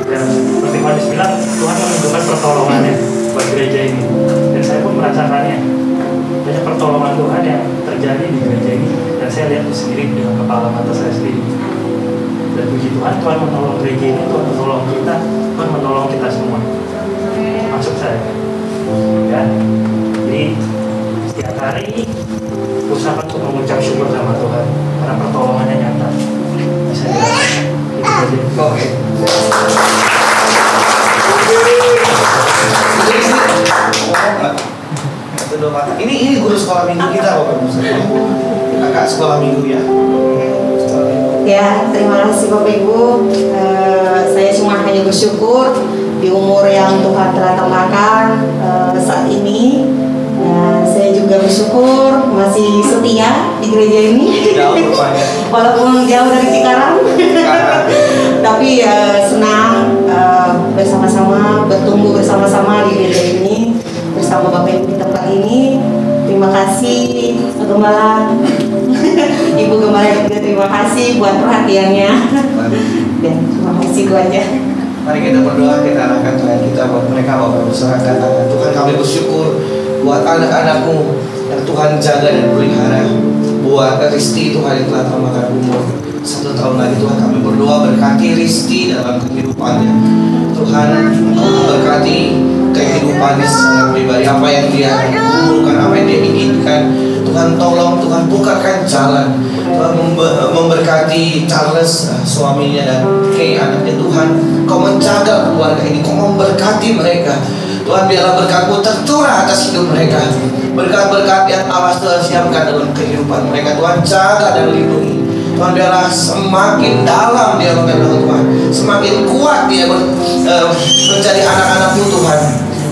Dan seperti Maju bilang, Tuhan menunjukkan pertolongannya buat gereja ini. Dan saya pun merasakannya. Banyak pertolongan Tuhan yang terjadi terjadi di gereja ini, dan saya lihat sendiri dengan kepala mata saya sendiri. Dan puji Tuhan, Tuhan menolong gereja ini, Tuhan menolong kita, Tuhan menolong kita semua. Maksud saya, ya. Jadi setiap hari usahakan untuk mengucap syukur sama Tuhan karena pertolongannya nyata. Bisa dirasakan. Itu aja. Ini guru sekolah minggu kita Bapak Ibu. Kakak sekolah minggu ya. Ya, terima kasih Bapak Ibu. Saya cuma hanya bersyukur di umur yang Tuhan telah tambahkan saat ini. Saya juga bersyukur masih setia di gereja ini. Walaupun jauh dari Cikarang. Tapi senang bersama-sama, bertumbuh bersama-sama di gereja ini bersama Bapak Ibu di tempat ini. Terima kasih Gembala. Ibu Gembala juga terima kasih buat perhatiannya. Dan terima kasih itu aja. Mari kita berdoa, kita arahkan Tuhan kita buat mereka Bapak Ibu serahkan tangan. Tuhan, kami bersyukur buat anak-anakmu yang Tuhan jaga dan pelihara. Buat Risti Tuhan yang telah tambahkan umur 1 tahun lagi, Tuhan kami berdoa berkati Risti dalam kehidupannya. Tuhan berkati kehidupannya secara pribadi, apa yang dia inginkan, apa yang dia inginkan. Tuhan tolong, Tuhan bukakan jalan. Tuhan memberkati Charles suaminya dan Kay anaknya. Tuhan, Kau menjaga keluarga ini, Kau memberkati mereka. Tuhan, biarlah berkat-Mu tercurah atas hidup mereka. Berkat-berkat yang Allah telah siapkan dalam kehidupan mereka, Tuhan jaga dan lindungi. Tuhan, biarlah semakin dalam dia mengenal Tuhan, semakin kuat dia menjadi anak-anak-Mu Tuhan.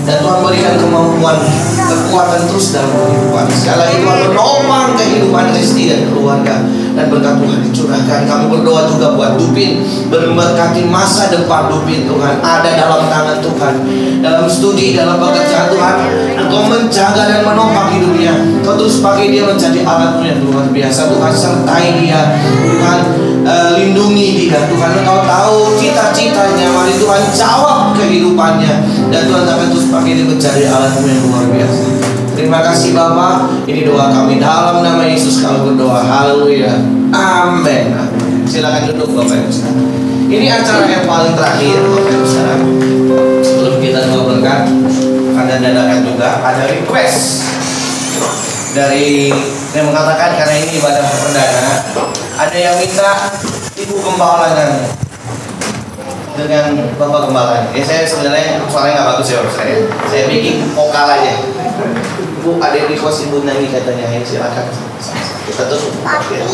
Dan Tuhan berikan kemampuan, kekuatan terus dalam kehidupan. Sekali lagi Tuhan menopang kehidupan Risti dan keluarga. Dan berkat Tuhan dicurahkan. Kami berdoa juga buat Dupin, berberkati masa depan Dupin Tuhan ada dalam tangan Tuhan. Dalam studi, dalam pekerjaan Tuhan, Engkau menjaga dan menopang hidupnya. Kau terus pakai dia menjadi alat-Mu yang luar biasa. Tuhan sertai dia, Tuhan lindungi dia. Tuhan, Engkau tahu cita-citanya. Mari Tuhan jawab kehidupannya. Dan Tuhan akan terus pakai dia menjadi alat-Mu yang luar biasa. Terima kasih Bapak. Ini doa kami dalam nama Yesus kami berdoa. Haleluya. Amin. Silakan duduk Bapak Ibu. Ini acara yang paling terakhir Bapak Ibu. Sebelum kita doa berkat, ada dadakan juga ada request dari yang mengatakan karena ini ibadah perdana, ada yang minta Ibu Gembalanya dengan Bapak Gembala. Saya sebenarnya suaranya nggak bagus ya saya bikin vokal aja. Bu, ada request Ibu nyanyi katanya, ya silakan. Kita tutup. Ya.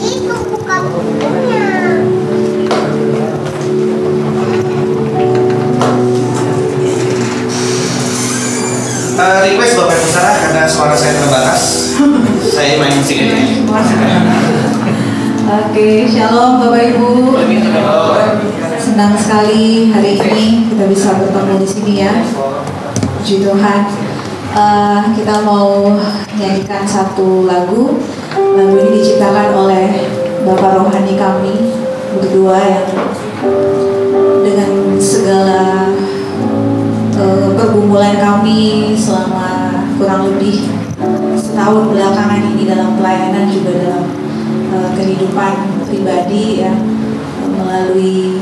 Itu bukan bukunya. Request Bapak Ibu Saudara, karena suara saya terbatas, saya main musik aja. Oke, shalom Bapak Ibu. Senang sekali hari ini kita bisa bertemu di sini ya. Puji Tuhan. Kita mau nyanyikan satu lagu. Lagu ini diciptakan oleh Bapak rohani kami berdua yang dengan segala pergumulan kami selama kurang lebih setahun belakangan ini dalam pelayanan juga dalam kehidupan pribadi ya, melalui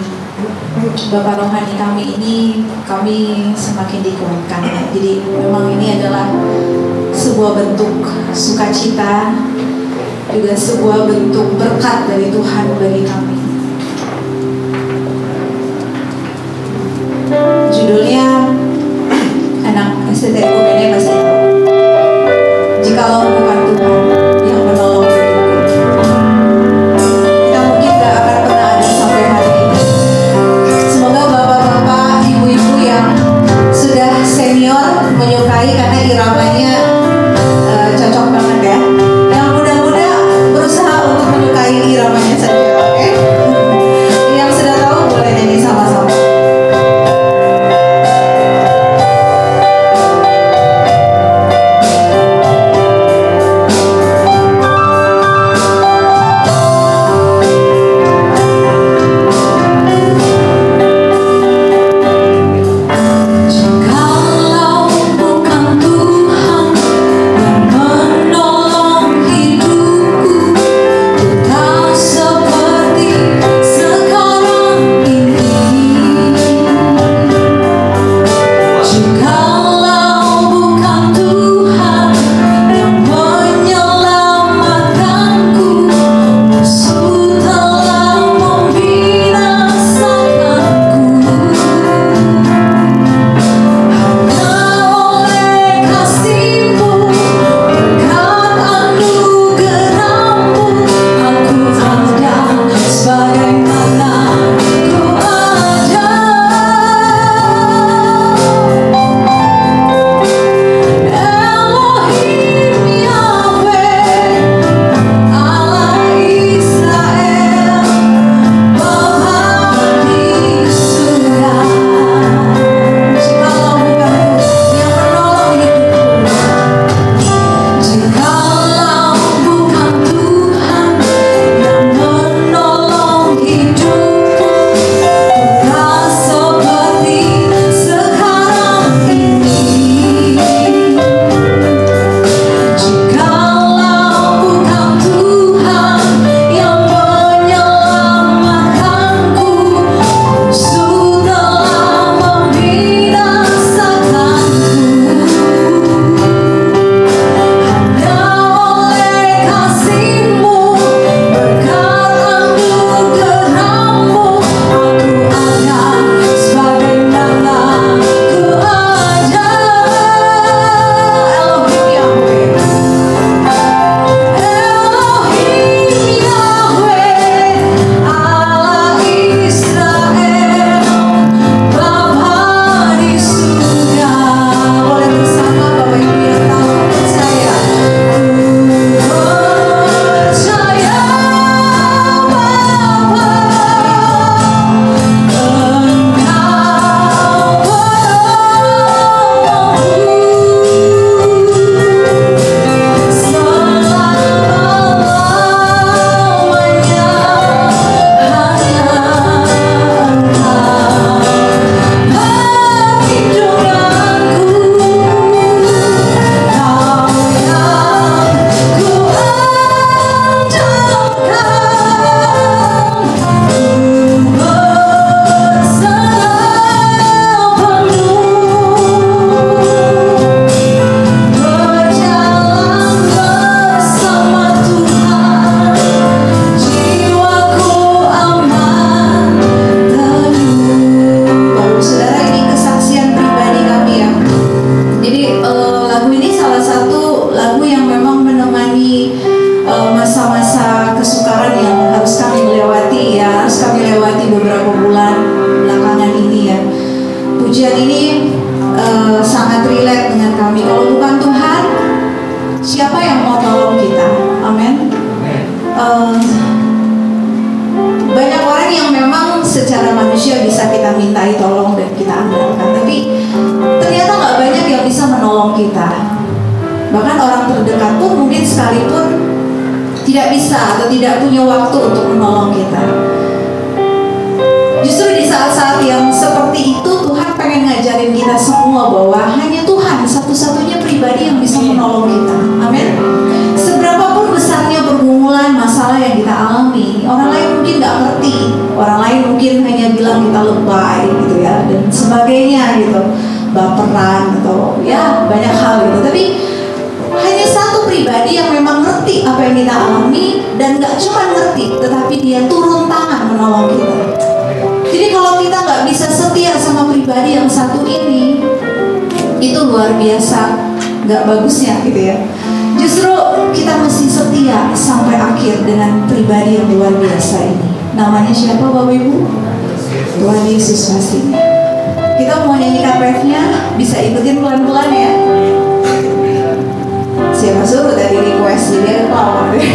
Bapak rohani kami ini kami semakin dikuatkan. Jadi memang ini adalah sebuah bentuk sukacita, juga sebuah bentuk berkat dari Tuhan bagi kami. Judulnya anak STT Kumene masih tahu. Jikalau bukan Tuhan yang menolong hidupku, kita mungkin gak akan pernah ada sampai hari ini. Semoga bapak-bapak, ibu-ibu yang sudah senior menyukai karena iramanya cocok banget ya. Yang muda-muda berusaha untuk menyukai iramanya saja, oke? lewati beberapa bulan belakangan ini ya. Pujian ini sangat relate dengan kami. Kalau bukan Tuhan, siapa yang mau tolong kita? Amin. Banyak orang yang memang secara manusia bisa kita mintai tolong dan kita andalkan, tapi ternyata nggak banyak yang bisa menolong kita. Bahkan orang terdekat pun mungkin sekalipun tidak bisa atau tidak punya waktu untuk menolong kita. Justru di saat-saat yang seperti itu, Tuhan pengen ngajarin kita semua bahwa hanya Tuhan satu-satunya pribadi yang bisa menolong kita. Amin. Seberapapun besarnya pergumulan, masalah yang kita alami, orang lain mungkin nggak ngerti, orang lain mungkin hanya bilang kita lebay gitu ya, dan sebagainya gitu, baperan atau ya banyak hal gitu. Tapi hanya satu pribadi yang memang ngerti apa yang kita alami, dan gak cuma ngerti, tetapi dia turun tangan menolong kita. Jadi kalau kita gak bisa setia sama pribadi yang satu ini, itu luar biasa gak bagusnya gitu ya. Justru kita mesti setia sampai akhir dengan pribadi yang luar biasa ini. Namanya siapa Bapak Ibu? Tuhan Yesus Masih. Kita mau nyanyi KPF-nya, bisa ikutin pelan-pelan ya. Siapa suruh tadi request, jadi aku awal deh.